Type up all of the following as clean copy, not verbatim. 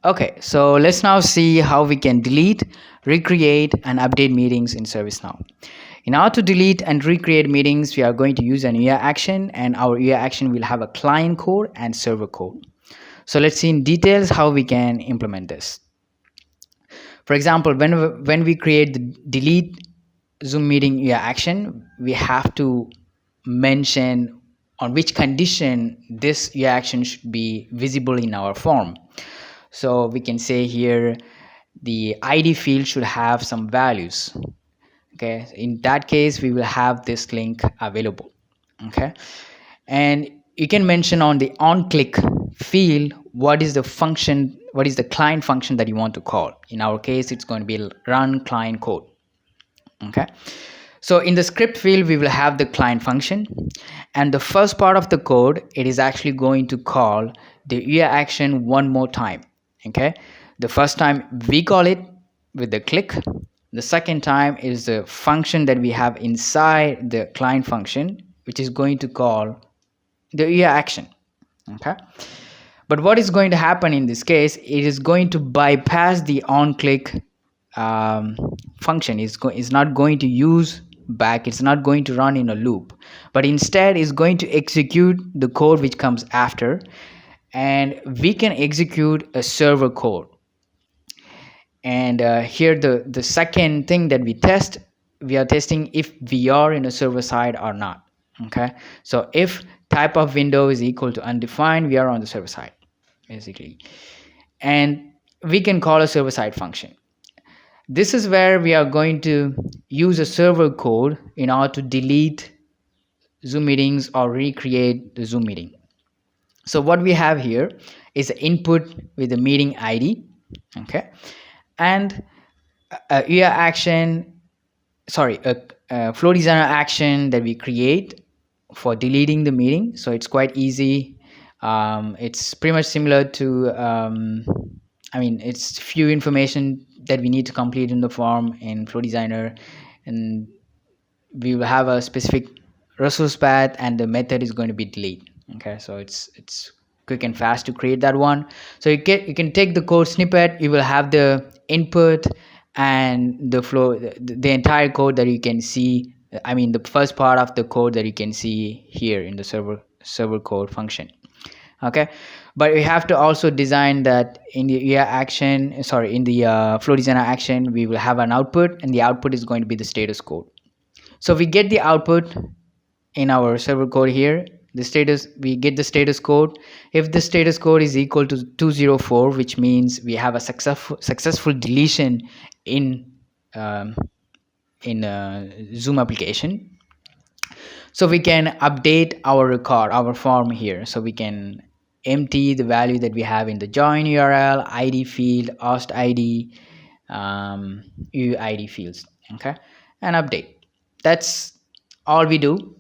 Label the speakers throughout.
Speaker 1: Okay, so let's now see how we can delete, recreate, and update meetings in ServiceNow. In order to delete and recreate meetings, we are going to use an UI action, and our UI action will have a client code and server code. So let's see in details how we can implement this. For example, when we create the delete Zoom meeting UI action, we have to mention on which condition this UI action should be visible in our form. So we can say here the ID field should have some values. Okay, in that case we will have this link available. Okay, and you can mention on the on click field what is the function, what is the client function that you want to call. In our case it's going to be run client code. Okay, so in the script field we will have the client function, and the first part of the code, it is actually going to call the UI action one more time. Okay, the first time we call it with the click, the second time is the function that we have inside the client function, which is going to call the UI action. Okay, but what is going to happen in this case, it is going to bypass the on click function. Is not going to use back, it's not going to run in a loop, but instead is going to execute the code which comes after, and we can execute a server code. And here the second thing that we are testing if we are in a server side or not. Okay, so if type of window is equal to undefined, we are on the server side basically, and we can call a server side function. This is where we are going to use a server code in order to delete Zoom meetings or recreate the Zoom meeting. So what we have here is an input with the meeting ID. Okay, and a UI action, a flow designer action that we create for deleting the meeting. So it's quite easy. It's pretty much similar to it's few information that we need to complete in the form in flow designer, and we will have a specific resource path and the method is going to be delete. Okay, so it's quick and fast to create that one. So you can take the code snippet, you will have the input and the flow, the entire code that you can see. The first part of the code that you can see here in the server code function. Okay, but we have to also design that in the UI action, in the flow designer action, we will have an output, and the output is going to be the status code. So we get the output in our server code here, the status, we get the status code. If the status code is equal to 204, which means we have a successful deletion in Zoom application. So we can update our record, our form here. So we can empty the value that we have in the join URL, ID field, host ID, UID fields. Okay, and update. That's all we do.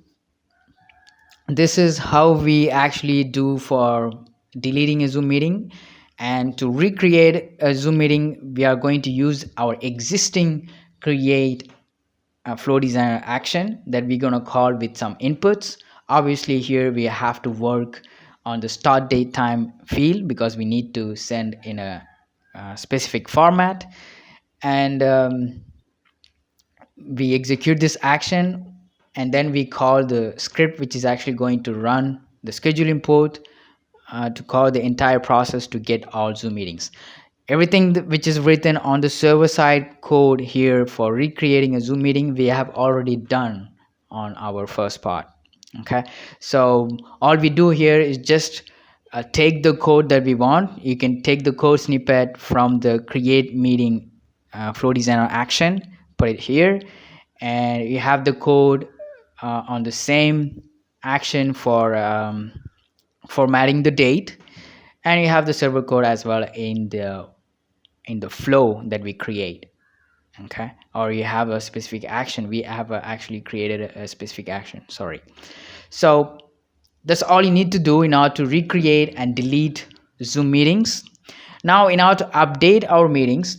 Speaker 1: This is how we actually do for deleting a Zoom meeting. And to recreate a Zoom meeting, we are going to use our existing create flow designer action that we're going to call with some inputs. Obviously here we have to work on the start date time field because we need to send in a specific format, and we execute this action, and then we call the script which is actually going to run the schedule import to call the entire process to get all Zoom meetings. Everything which is written on the server side code here for recreating a Zoom meeting, we have already done on our first part. Okay, so all we do here is just take the code that we want. You can take the code snippet from the create meeting flow designer action, put it here, and you have the code on the same action for formatting the date, and you have the server code as well in the flow that we create. Okay, or you have a specific action. We have actually created a specific action, so that's all you need to do in order to recreate and delete Zoom meetings. Now in order to update our meetings,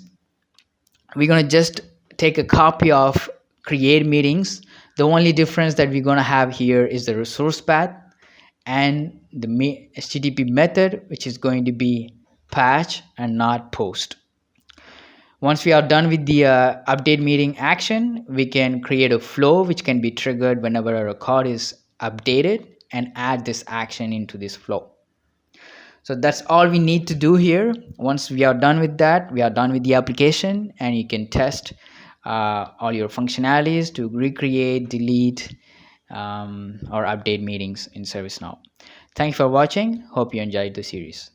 Speaker 1: we're going to just take a copy of create meetings. The only difference that we're going to have here is the resource path and the HTTP method, which is going to be patch, and not post. Once we are done with the update meeting action, we can create a flow which can be triggered whenever a record is updated and add this action into this flow. So that's all we need to do here. Once we are done with that, we are done with the application, and you can test all your functionalities to recreate, delete, or update meetings in ServiceNow. Thank you for watching. Hope you enjoyed the series.